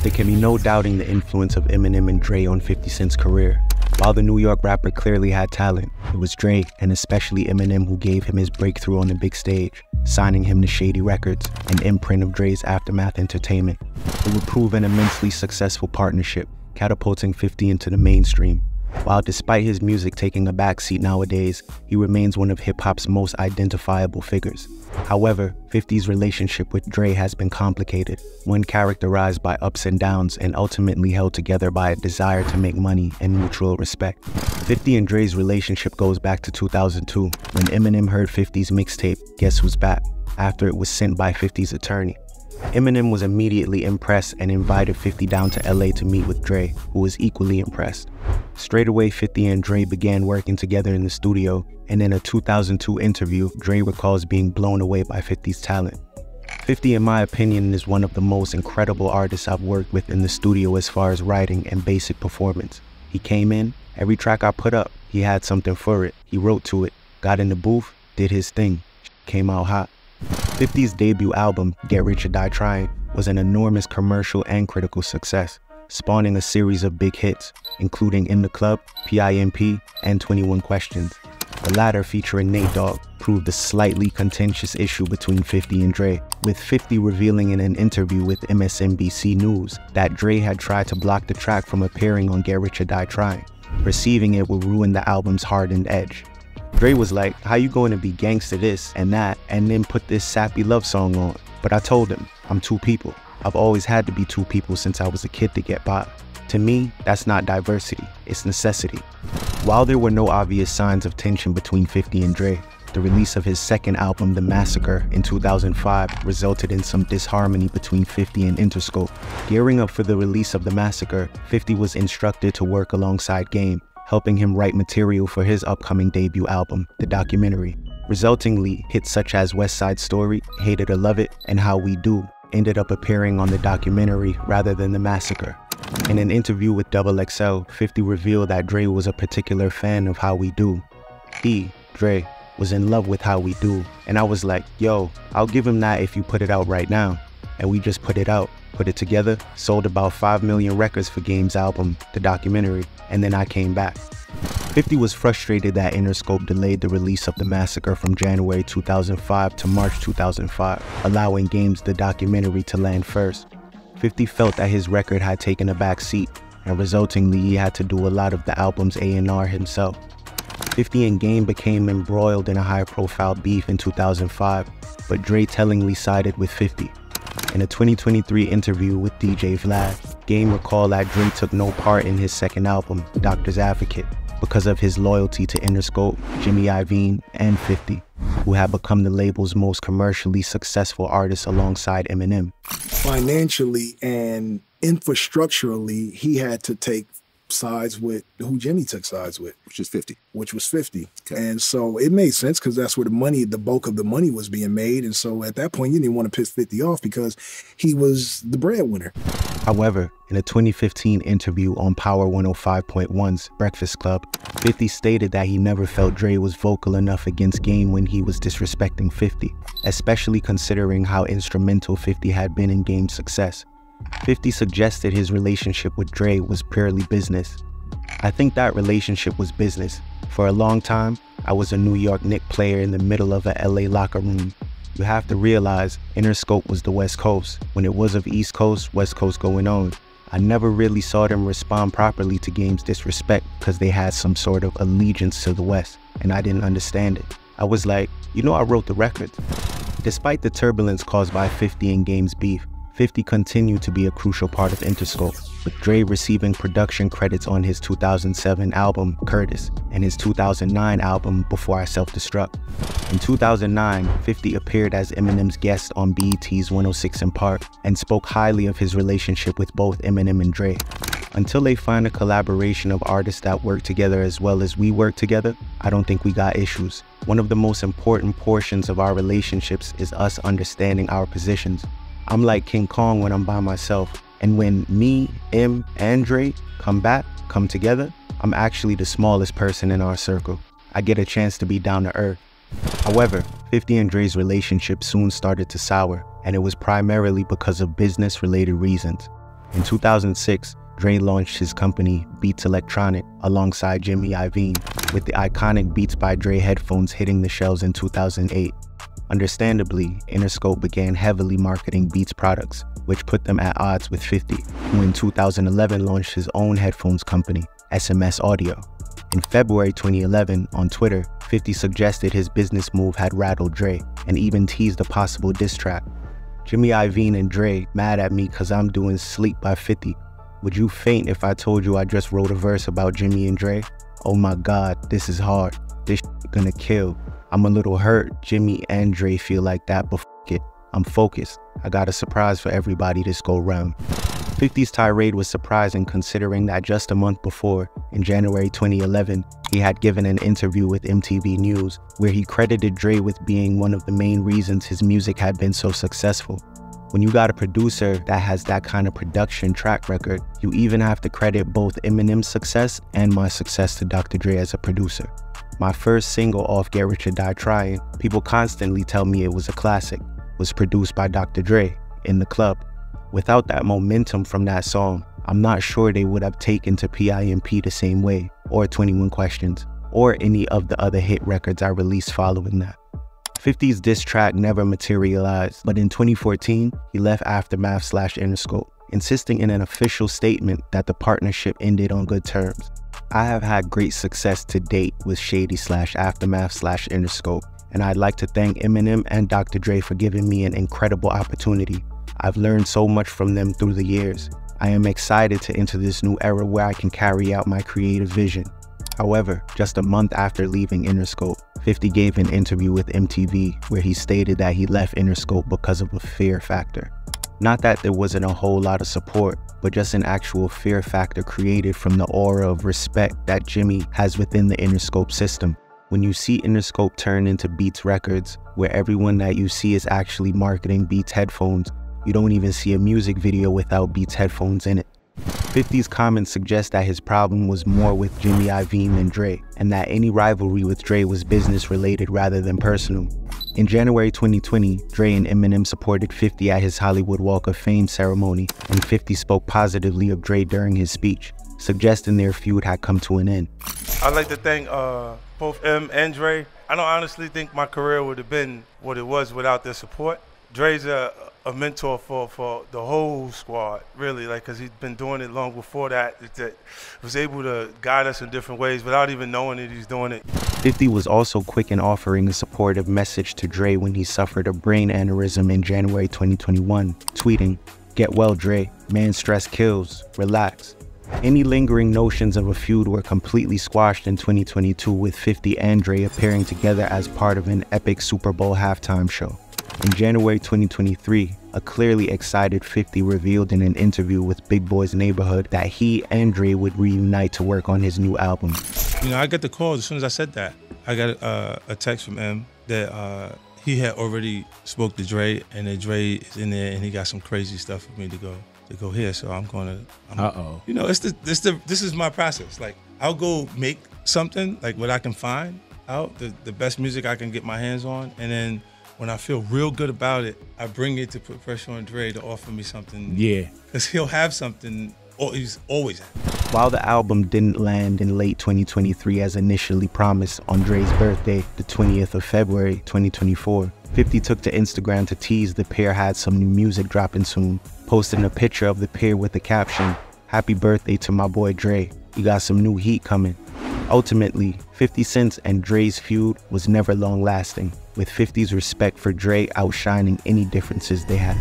There can be no doubting the influence of Eminem and Dre on 50 Cent's career. While the New York rapper clearly had talent, it was Dre, and especially Eminem, who gave him his breakthrough on the big stage, signing him to Shady Records, an imprint of Dre's Aftermath Entertainment. It would prove an immensely successful partnership, catapulting 50 into the mainstream. While despite his music taking a backseat nowadays, he remains one of hip-hop's most identifiable figures. However, 50's relationship with Dre has been complicated, one characterized by ups and downs and ultimately held together by a desire to make money and mutual respect. 50 and Dre's relationship goes back to 2002, when Eminem heard 50's mixtape, Guess Who's Back, after it was sent by 50's attorney. Eminem was immediately impressed and invited 50 down to LA to meet with Dre, who was equally impressed. Straight away, 50 and Dre began working together in the studio, and in a 2002 interview, Dre recalls being blown away by 50's talent. 50, in my opinion, is one of the most incredible artists I've worked with in the studio as far as writing and basic performance. He came in, every track I put up, he had something for it. He wrote to it, got in the booth, did his thing, came out hot. 50's debut album, Get Rich or Die Trying, was an enormous commercial and critical success, spawning a series of big hits, including In the Club, PIMP, and 21 Questions. The latter, featuring Nate Dogg, proved a slightly contentious issue between 50 and Dre, with 50 revealing in an interview with MSNBC News that Dre had tried to block the track from appearing on Get Rich or Die Trying, perceiving it would ruin the album's hardened edge. Dre was like, how you going to be gangsta this and that and then put this sappy love song on? But I told him, I'm two people. I've always had to be two people since I was a kid to get by. To me, that's not diversity, it's necessity. While there were no obvious signs of tension between 50 and Dre, the release of his second album, The Massacre, in 2005 resulted in some disharmony between 50 and Interscope. Gearing up for the release of The Massacre, 50 was instructed to work alongside Game, helping him write material for his upcoming debut album, The Documentary. Resultingly, hits such as West Side Story, Hate It or Love It, and How We Do ended up appearing on the documentary rather than The Massacre. In an interview with XXL, 50 revealed that Dre was a particular fan of How We Do. He, Dre, was in love with How We Do, and I was like, yo, I'll give him that if you put it out right now. And we just put it out, put it together, sold about 5 million records for Game's album, The Documentary, and then I came back. 50 was frustrated that Interscope delayed the release of The Massacre from January 2005 to March 2005, allowing Game's The Documentary to land first. 50 felt that his record had taken a back seat, and resultingly he had to do a lot of the album's A&R himself. 50 and Game became embroiled in a high-profile beef in 2005, but Dre tellingly sided with 50. In a 2023 interview with DJ Vlad, Game recalled that Dre took no part in his second album, Doctor's Advocate, because of his loyalty to Interscope, Jimmy Iovine, and 50, who had become the label's most commercially successful artists alongside Eminem. Financially and infrastructurally, he had to take sides with who Jimmy took sides with. Which is 50. Which was 50. Okay. And so it made sense because that's where the bulk of the money was being made. And so at that point, you didn't want to piss 50 off because he was the breadwinner. However, in a 2015 interview on Power 105.1's Breakfast Club, 50 stated that he never felt Dre was vocal enough against Game when he was disrespecting 50, especially considering how instrumental 50 had been in Game's success. 50 suggested his relationship with Dre was purely business. I think that relationship was business. For a long time, I was a New York Knicks player in the middle of a LA locker room. You have to realize Interscope was the West Coast. When it was of East Coast, West Coast going on. I never really saw them respond properly to Game's disrespect because they had some sort of allegiance to the West, and I didn't understand it. I was like, you know, I wrote the record. Despite the turbulence caused by 50 and Game's beef, 50 continued to be a crucial part of Interscope, with Dre receiving production credits on his 2007 album, Curtis, and his 2009 album, Before I Self-Destruct. In 2009, 50 appeared as Eminem's guest on BET's 106 & Park, and spoke highly of his relationship with both Eminem and Dre. Until they find a collaboration of artists that work together as well as we work together, I don't think we got issues. One of the most important portions of our relationships is us understanding our positions. I'm like King Kong when I'm by myself, and when me, and Dre come together, I'm actually the smallest person in our circle. I get a chance to be down to earth. However, 50 and Dre's relationship soon started to sour, and it was primarily because of business-related reasons. In 2006, Dre launched his company, Beats Electronic, alongside Jimmy Iovine, with the iconic Beats by Dre headphones hitting the shelves in 2008. Understandably, Interscope began heavily marketing Beats products, which put them at odds with 50, who in 2011 launched his own headphones company, SMS Audio. In February 2011, on Twitter, 50 suggested his business move had rattled Dre, and even teased a possible diss track. Jimmy Iovine and Dre mad at me cause I'm doing Sleep by 50. Would you faint if I told you I just wrote a verse about Jimmy and Dre? Oh my God, this is hard. This gonna kill. I'm a little hurt. Jimmy and Dre feel like that, but f it. I'm focused. I got a surprise for everybody this go round. 50's tirade was surprising considering that just a month before, in January 2011, he had given an interview with MTV News where he credited Dre with being one of the main reasons his music had been so successful. When you got a producer that has that kind of production track record, you even have to credit both Eminem's success and my success to Dr. Dre as a producer. My first single off Get Rich or Die Trying, people constantly tell me it was a classic, was produced by Dr. Dre, In the Club. Without that momentum from that song, I'm not sure they would have taken to PIMP the same way, or 21 Questions, or any of the other hit records I released following that. 50's diss track never materialized, but in 2014, he left Aftermath/Interscope, insisting in an official statement that the partnership ended on good terms. I have had great success to date with Shady/Aftermath/Interscope, and I'd like to thank Eminem and Dr. Dre for giving me an incredible opportunity. I've learned so much from them through the years. I am excited to enter this new era where I can carry out my creative vision. However, just a month after leaving Interscope, 50 gave an interview with MTV where he stated that he left Interscope because of a fear factor. Not that there wasn't a whole lot of support, but just an actual fear factor created from the aura of respect that Jimmy has within the Interscope system. When you see Interscope turn into Beats Records, where everyone that you see is actually marketing Beats headphones, you don't even see a music video without Beats headphones in it. 50's comments suggest that his problem was more with Jimmy Iovine than Dre, and that any rivalry with Dre was business related rather than personal. In January 2020, Dre and Eminem supported 50 at his Hollywood Walk of Fame ceremony, and 50 spoke positively of Dre during his speech, suggesting their feud had come to an end. I'd like to thank both M and Dre. I don't honestly think my career would have been what it was without their support. Dre's a mentor for the whole squad, really, like, because he's been doing it long before that. That was able to guide us in different ways without even knowing that he's doing it. 50 was also quick in offering a supportive message to Dre when he suffered a brain aneurysm in January 2021, tweeting, "Get well, Dre. Man, stress kills. Relax." Any lingering notions of a feud were completely squashed in 2022 with 50 and Dre appearing together as part of an epic Super Bowl halftime show. In January 2023, a clearly excited 50 revealed in an interview with Big Boy's Neighborhood that he and Dre would reunite to work on his new album. You know, I got the call as soon as I said that. I got a text from M that he had already spoke to Dre, and that Dre is in there, and he got some crazy stuff for me to go hear. So I'm gonna. You know, this is my process. Like, I'll go make something, like what I can find out, the best music I can get my hands on, and then when I feel real good about it, I bring it to put pressure on Dre to offer me something. Yeah. Because he'll have something, or he's always had. While the album didn't land in late 2023 as initially promised on Dre's birthday, the 20th of February 2024, 50 took to Instagram to tease the pair had some new music dropping soon, posting a picture of the pair with the caption, "Happy birthday to my boy Dre. You got some new heat coming." Ultimately, 50 Cent's and Dre's feud was never long lasting, with 50's respect for Dre outshining any differences they had.